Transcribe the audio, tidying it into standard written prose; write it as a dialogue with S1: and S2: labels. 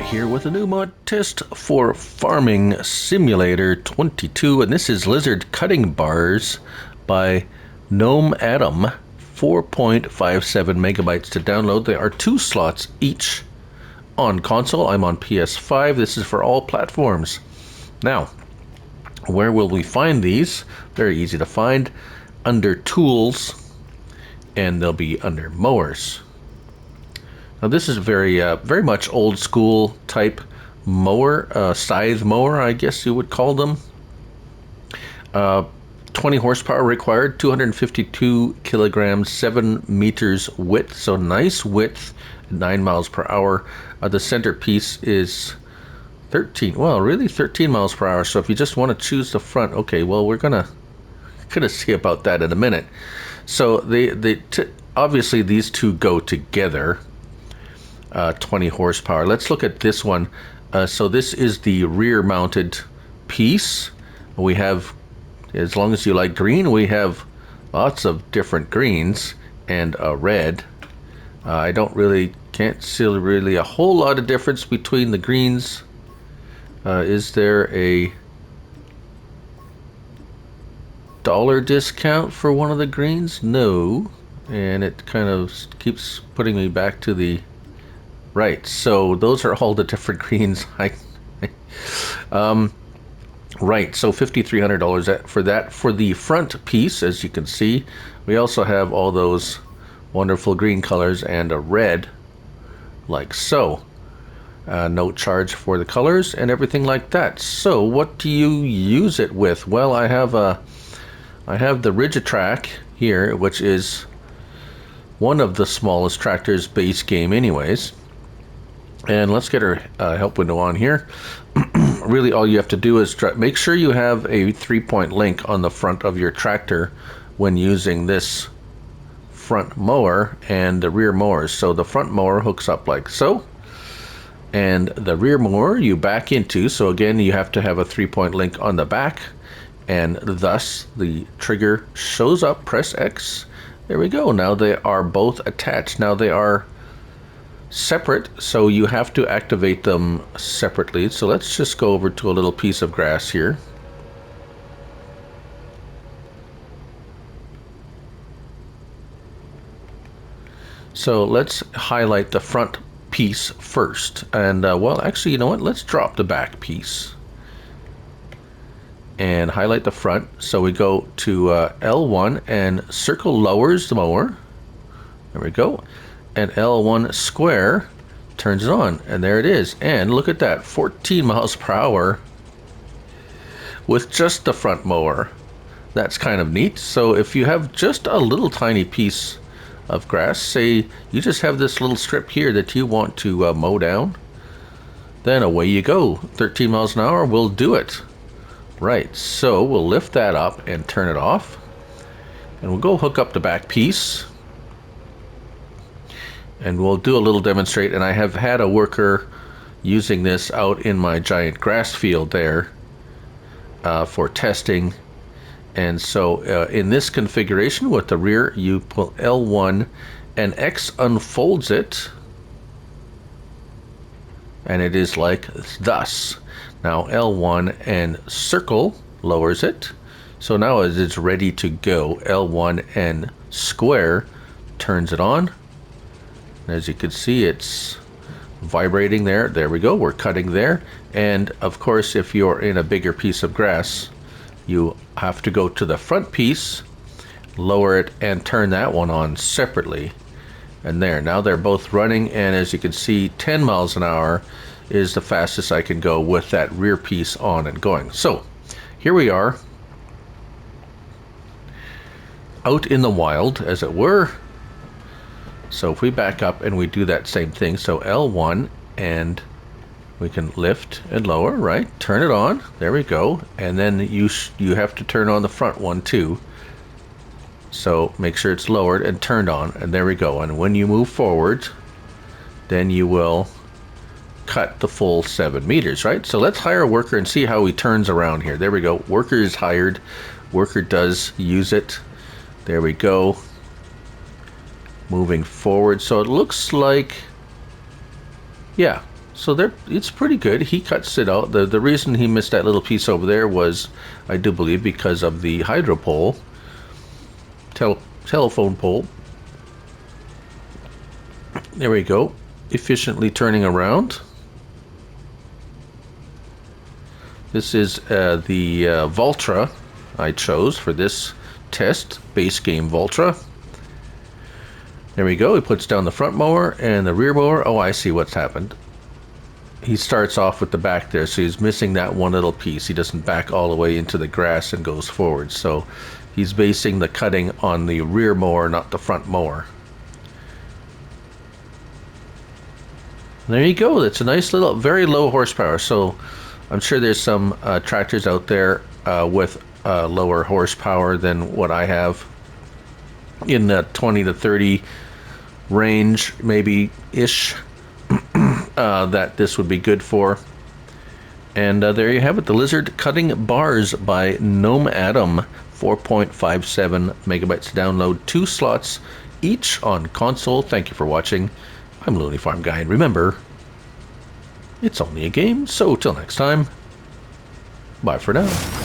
S1: Back here with a new mod test for Farming Simulator 22, and this is Lizard Cutting Bars by GnomAtom. 4.57 megabytes to download. There are 2 slots each on console. I'm on PS5. This is for all platforms. Now, where will we find these? Very easy to find. Under Tools, and they'll be under Mowers. Now this is very much old school type mower, scythe mower, I guess you would call them. 20 horsepower required, 252 kilograms, 7 meters width, so nice width, 9 miles per hour. The centerpiece is 13 miles per hour. So if you just want to choose the front, okay, well, we're gonna see about that in a minute. So obviously these two go together. 20 horsepower. Let's look at this one. So this is the rear mounted piece. We have, as long as you like green, we have lots of different greens and a red. I can't see really a whole lot of difference between the greens. Is there a dollar discount for one of the greens? No. And it kind of keeps putting me back to the right, so those are all the different greens. Right, so $5,300 for that. For the front piece, as you can see, we also have all those wonderful green colors and a red, like so. No charge for the colors and everything like that. So what do you use it with? Well, I have the Rigitrack here, which is one of the smallest tractors base game anyways. And let's get our help window on here. Really all you have to do is make sure you have a 3-point link on the front of your tractor when using this front mower and the rear mowers. So the front mower hooks up like so, and the rear mower you back into. So again, you have to have a 3-point link on the back, and thus the trigger shows up. Press X. There we go. Now they are both attached. Now they are separate, so you have to activate them separately. So let's just go over to a little piece of grass here. So let's highlight the front piece first, and well, actually, you know what, let's drop the back piece and highlight the front. So we go to L1 and circle lowers the mower. There we go. And L1 square turns it on, and there it is. And look at that, 14 miles per hour with just the front mower. That's kind of neat. So if you have just a little tiny piece of grass, say you just have this little strip here that you want to mow down, then away you go. 13 miles an hour will do it. Right, so we'll lift that up and turn it off, and we'll go hook up the back piece. And we'll do a little demonstrate, and I have had a worker using this out in my giant grass field there for testing. And so in this configuration with the rear, you pull L1 and X unfolds it, and it is like thus. Now L1 and circle lowers it, so now as it's ready to go, L1 and square turns it on. As you can see, it's vibrating there. There we go. We're cutting there. And of course, if you're in a bigger piece of grass, you have to go to the front piece, lower it, and turn that one on separately. And there, now they're both running. And as you can see, 10 miles an hour is the fastest I can go with that rear piece on and going. So here we are out in the wild, as it were. So if we back up and we do that same thing, so L1, and we can lift and lower, right? Turn it on. There we go. And then you have to turn on the front one too. So make sure it's lowered and turned on, and there we go. And when you move forward, then you will cut the full 7 meters, right? So let's hire a worker and see how he turns around here. There we go. Worker is hired. Worker does use it. There we go. Moving forward. So it looks like, yeah, So it's pretty good. He cuts it out. The reason he missed that little piece over there was, I do believe, because of the hydro pole, telephone pole. There we go. Efficiently turning around. This is the Voltra I chose for this test. Base game Voltra. There we go. He puts down the front mower and the rear mower. Oh, I see what's happened. He starts off with the back there, so he's missing that one little piece. He doesn't back all the way into the grass and goes forward. So he's basing the cutting on the rear mower, not the front mower. There you go. That's a nice little, very low horsepower. So I'm sure there's some tractors out there with lower horsepower than what I have, in the 20 to 30 range, maybe ish. That this would be good for. And there you have it, the Lizard Cutting Bars by GnomAtom, 4.57 megabytes to download, 2 slots each on console. Thank you for watching. I'm Looney Farm Guy, and remember, it's only a game, so till next time, bye for now.